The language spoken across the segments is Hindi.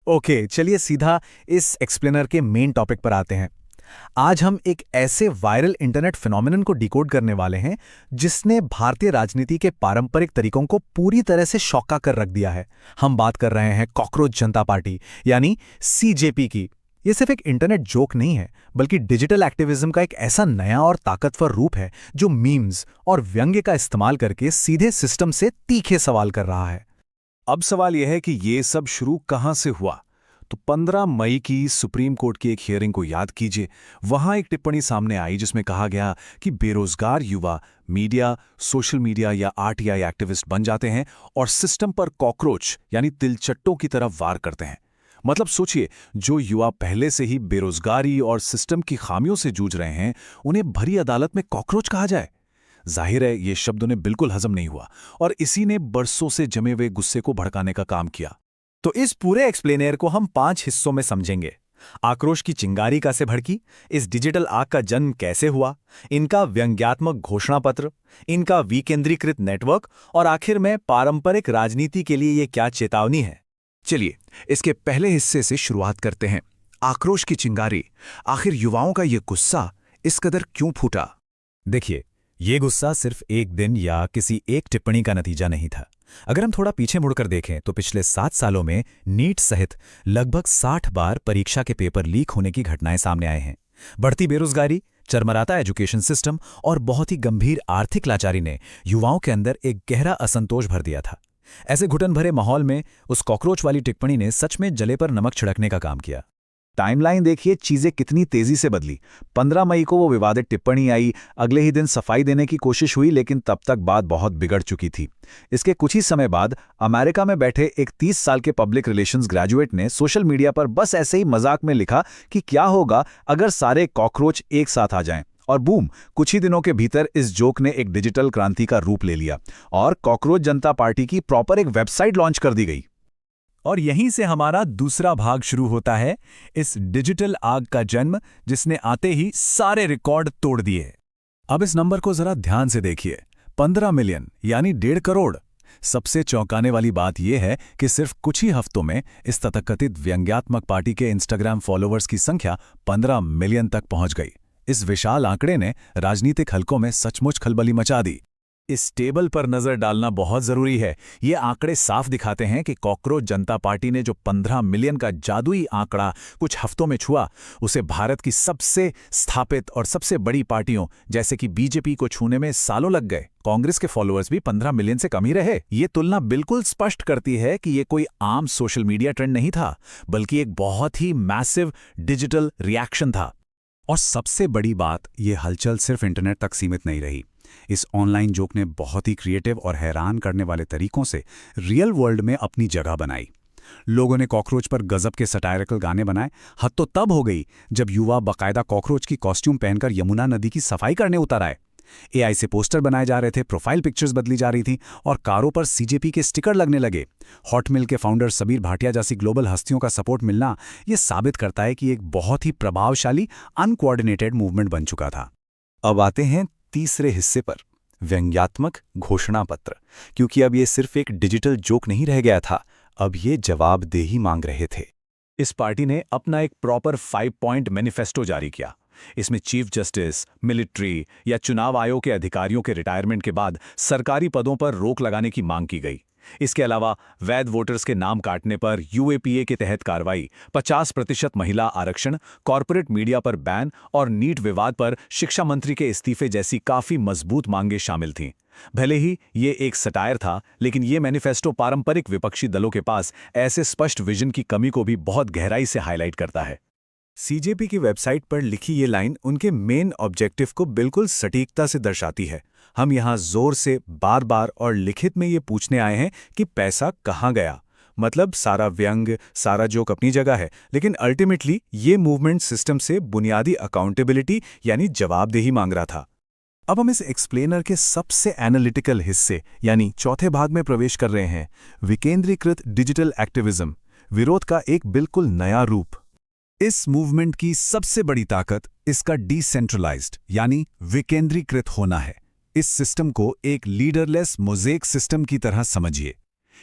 ओके, चलिए सीधा इस एक्सप्लेनर के मेन टॉपिक पर आते हैं। आज हम एक ऐसे वायरल इंटरनेट फिनोमिनन को डिकोड करने वाले हैं जिसने भारतीय राजनीति के पारंपरिक तरीकों को पूरी तरह से शौका कर रख दिया है। हम बात कर रहे हैं कॉकरोच जनता पार्टी यानी सीजेपी की। ये सिर्फ एक इंटरनेट जोक नहीं है, बल्कि डिजिटल एक्टिविज्म का एक ऐसा नया और ताकतवर रूप है जो मीम्स और व्यंग्य का इस्तेमाल करके सीधे सिस्टम से तीखे सवाल कर रहा है। अब सवाल यह है कि ये सब शुरू कहां से हुआ। तो 15 मई की सुप्रीम कोर्ट की एक हियरिंग को याद कीजिए। वहां एक टिप्पणी सामने आई जिसमें कहा गया कि बेरोजगार युवा मीडिया, सोशल मीडिया या आरटीआई एक्टिविस्ट बन जाते हैं और सिस्टम पर कॉकरोच यानी तिलचट्टों की तरफ वार करते हैं। मतलब सोचिए, जो युवा पहले से ही बेरोजगारी और सिस्टम की खामियों से जूझ रहे हैं, उन्हें भरी अदालत में कॉकरोच कहा जाए। जाहिर है ये शब्द उन्हें बिल्कुल हजम नहीं हुआ और इसी ने बरसों से जमे हुए गुस्से को भड़काने का काम किया। तो इस पूरे एक्सप्लेनर को हम 5 हिस्सों में समझेंगे। आक्रोश की चिंगारी कैसे भड़की, इस डिजिटल आग का जन्म कैसे हुआ, इनका व्यंग्यात्मक घोषणा पत्र, इनका विकेंद्रीकृत नेटवर्क और आखिर में पारंपरिक राजनीति के लिए ये क्या चेतावनी है। चलिए इसके पहले हिस्से से शुरुआत करते हैं। आक्रोश की चिंगारी। आखिर युवाओं का ये गुस्सा इस कदर क्यों फूटा? देखिए, ये गुस्सा सिर्फ एक दिन या किसी एक टिप्पणी का नतीजा नहीं था। अगर हम थोड़ा पीछे मुड़कर देखें तो पिछले 7 सालों में नीट सहित लगभग 60 बार परीक्षा के पेपर लीक होने की घटनाएं सामने आए हैं। बढ़ती बेरोजगारी, चरमराता एजुकेशन सिस्टम और बहुत ही गंभीर आर्थिक लाचारी ने युवाओं के अंदर एक गहरा असंतोष भर दिया था। ऐसे घुटन भरे माहौल में उस कॉकरोच वाली टिप्पणी ने सच में जले पर नमक छिड़कने का काम किया। टाइमलाइन देखिए, चीजें कितनी तेजी से बदली। 15 मई को वो विवादित टिप्पणी आई, अगले ही दिन सफाई देने की कोशिश हुई, लेकिन तब तक बात बहुत बिगड़ चुकी थी। इसके कुछ ही समय बाद अमेरिका में बैठे एक 30 साल के पब्लिक रिलेशंस ग्रेजुएट ने सोशल मीडिया पर बस ऐसे ही मजाक में लिखा कि क्या होगा अगर सारे कॉकरोच एक साथ आ जाएं। और बूम, कुछ ही दिनों के भीतर इस जोक ने एक डिजिटल क्रांति का रूप ले लिया और कॉकरोच जनता पार्टी की प्रॉपर एक वेबसाइट लॉन्च कर दी गई। और यहीं से हमारा दूसरा भाग शुरू होता है, इस डिजिटल आग का जन्म जिसने आते ही सारे रिकॉर्ड तोड़ दिए। अब इस नंबर को जरा ध्यान से देखिए, 15 मिलियन यानी 1.5 करोड़। सबसे चौंकाने वाली बात यह है कि सिर्फ कुछ ही हफ्तों में इस तथाकथित व्यंग्यात्मक पार्टी के इंस्टाग्राम फॉलोअर्स की संख्या 15 मिलियन तक पहुंच गई। इस विशाल आंकड़े ने राजनीतिक हलकों में सचमुच खलबली मचा दी। इस टेबल पर नजर डालना बहुत जरूरी है। ये आंकड़े साफ दिखाते हैं कि कॉकरोच जनता पार्टी ने जो 15 मिलियन का जादुई आंकड़ा कुछ हफ्तों में छुआ, उसे भारत की सबसे स्थापित और सबसे बड़ी पार्टियों जैसे कि बीजेपी को छूने में सालों लग गए। कांग्रेस के फॉलोअर्स भी 15 मिलियन से कम ही रहे। ये तुलना बिल्कुल स्पष्ट करती है कि ये कोई आम सोशल मीडिया ट्रेंड नहीं था, बल्कि एक बहुत ही मैसिव डिजिटल रिएक्शन था। और सबसे बड़ी बात, ये हलचल सिर्फ इंटरनेट तक सीमित नहीं रही। इस ऑनलाइन जोक ने बहुत ही क्रिएटिव और हैरान करने वाले तरीकों से रियल वर्ल्ड में अपनी जगह बनाई। लोगों ने कॉकरोच पर गजब के सटायरिकल गाने बनाए। हद तो तब हो गई जब युवा बाकायदा कॉकरोच की कॉस्ट्यूम पहनकर यमुना नदी की सफाई करने उतर आए। एआई से पोस्टर बनाए जा रहे थे, प्रोफाइल पिक्चर्स बदली जा रही थी और कारों पर सीजेपी के स्टिकर लगने लगे। हॉटमिल के फाउंडर सबीर भाटिया जैसी ग्लोबल हस्तियों का सपोर्ट मिलना यह साबित करता है कि एक बहुत ही प्रभावशाली अनकोऑर्डिनेटेड मूवमेंट बन चुका था। अब आते हैं तीसरे हिस्से पर, व्यंग्यात्मक घोषणा पत्र। क्योंकि अब ये सिर्फ एक डिजिटल जोक नहीं रह गया था, अब ये जवाबदेही मांग रहे थे। इस पार्टी ने अपना एक प्रॉपर 5 पॉइंट मैनिफेस्टो जारी किया। इसमें चीफ जस्टिस, मिलिट्री या चुनाव आयोग के अधिकारियों के रिटायरमेंट के बाद सरकारी पदों पर रोक लगाने की मांग की गई। इसके अलावा वैध वोटर्स के नाम काटने पर यूएपीए के तहत कार्रवाई, 50% महिला आरक्षण, कॉर्पोरेट मीडिया पर बैन और नीट विवाद पर शिक्षा मंत्री के इस्तीफे जैसी काफी मजबूत मांगें शामिल थीं। भले ही ये एक सटायर था, लेकिन ये मैनिफेस्टो पारंपरिक विपक्षी दलों के पास ऐसे स्पष्ट विजन की कमी को भी बहुत गहराई से हाईलाइट करता है। सीजेपी की वेबसाइट पर लिखी ये लाइन उनके मेन ऑब्जेक्टिव को बिल्कुल सटीकता से दर्शाती है। हम यहाँ जोर से बार बार और लिखित में ये पूछने आए हैं कि पैसा कहाँ गया। मतलब सारा व्यंग, सारा जोक अपनी जगह है, लेकिन अल्टीमेटली ये मूवमेंट सिस्टम से बुनियादी अकाउंटेबिलिटी यानी जवाबदेही मांग रहा था। अब हम इस एक्सप्लेनर के सबसे एनालिटिकल हिस्से यानी चौथे भाग में प्रवेश कर रहे हैं, विकेंद्रीकृत डिजिटल एक्टिविज्म, विरोध का एक बिल्कुल नया रूप। इस मूवमेंट की सबसे बड़ी ताकत इसका डिसेंट्रलाइज्ड यानी विकेंद्रीकृत होना है। इस सिस्टम को एक लीडरलेस मोज़ेक सिस्टम की तरह समझिए।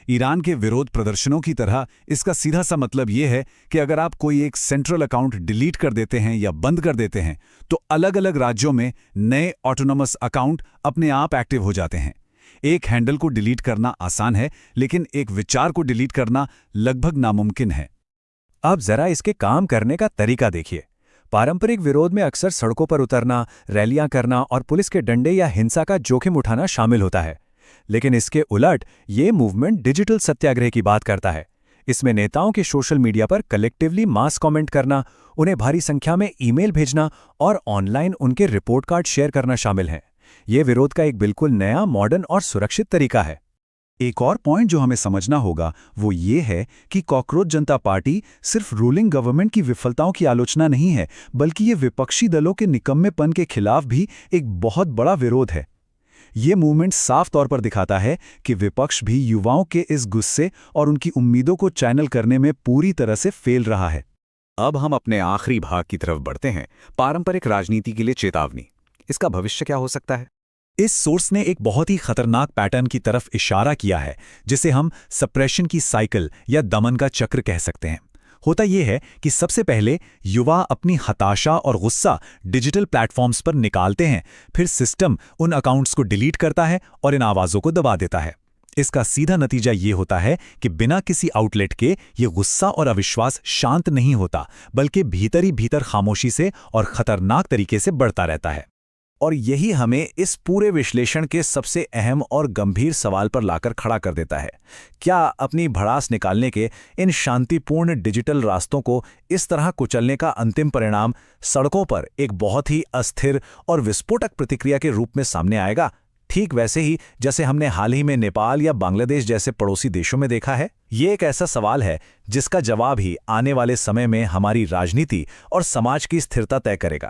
ईरान के विरोध प्रदर्शनों की तरह इसका सीधा सा मतलब ये है कि अगर आप कोई एक सेंट्रल अकाउंट डिलीट कर देते हैं या बंद कर देते हैं तो अलग अलग राज्यों में नए ऑटोनोमस अकाउंट अपने आप एक्टिव हो जाते हैं। एक हैंडल को डिलीट करना आसान है, लेकिन एक विचार को डिलीट करना लगभग नामुमकिन है। अब जरा इसके काम करने का तरीका देखिए। पारंपरिक विरोध में अक्सर सड़कों पर उतरना, रैलियां करना और पुलिस के डंडे या हिंसा का जोखिम उठाना शामिल होता है। लेकिन इसके उलट ये मूवमेंट डिजिटल सत्याग्रह की बात करता है। इसमें नेताओं के सोशल मीडिया पर कलेक्टिवली मास कमेंट करना, उन्हें भारी संख्या में ईमेल भेजना और ऑनलाइन उनके रिपोर्ट कार्ड शेयर करना शामिल है। ये विरोध का एक बिल्कुल नया, मॉडर्न और सुरक्षित तरीका है। एक और पॉइंट जो हमें समझना होगा वो ये है कि कॉकरोच जनता पार्टी सिर्फ रूलिंग गवर्नमेंट की विफलताओं की आलोचना नहीं है, बल्कि ये विपक्षी दलों के निकम्मेपन के खिलाफ भी एक बहुत बड़ा विरोध है। ये मूवमेंट साफ तौर पर दिखाता है कि विपक्ष भी युवाओं के इस गुस्से और उनकी उम्मीदों को चैनल करने में पूरी तरह से फेल रहा है। अब हम अपने आखिरी भाग की तरफ बढ़ते हैं, पारंपरिक राजनीति के लिए चेतावनी। इसका भविष्य क्या हो सकता है? इस सोर्स ने एक बहुत ही खतरनाक पैटर्न की तरफ इशारा किया है, जिसे हम सप्रेशन की साइकिल या दमन का चक्र कह सकते हैं। होता यह है कि सबसे पहले युवा अपनी हताशा और गुस्सा डिजिटल प्लेटफॉर्म्स पर निकालते हैं, फिर सिस्टम उन अकाउंट्स को डिलीट करता है और इन आवाज़ों को दबा देता है। इसका सीधा नतीजा ये होता है कि बिना किसी आउटलेट के ये गुस्सा और अविश्वास शांत नहीं होता, बल्कि भीतर ही भीतर खामोशी से और खतरनाक तरीके से बढ़ता रहता है। और यही हमें इस पूरे विश्लेषण के सबसे अहम और गंभीर सवाल पर लाकर खड़ा कर देता है। क्या अपनी भड़ास निकालने के इन शांतिपूर्ण डिजिटल रास्तों को इस तरह कुचलने का अंतिम परिणाम सड़कों पर एक बहुत ही अस्थिर और विस्फोटक प्रतिक्रिया के रूप में सामने आएगा, ठीक वैसे ही जैसे हमने हाल ही में नेपाल या बांग्लादेश जैसे पड़ोसी देशों में देखा है? ये एक ऐसा सवाल है जिसका जवाब ही आने वाले समय में हमारी राजनीति और समाज की स्थिरता तय करेगा।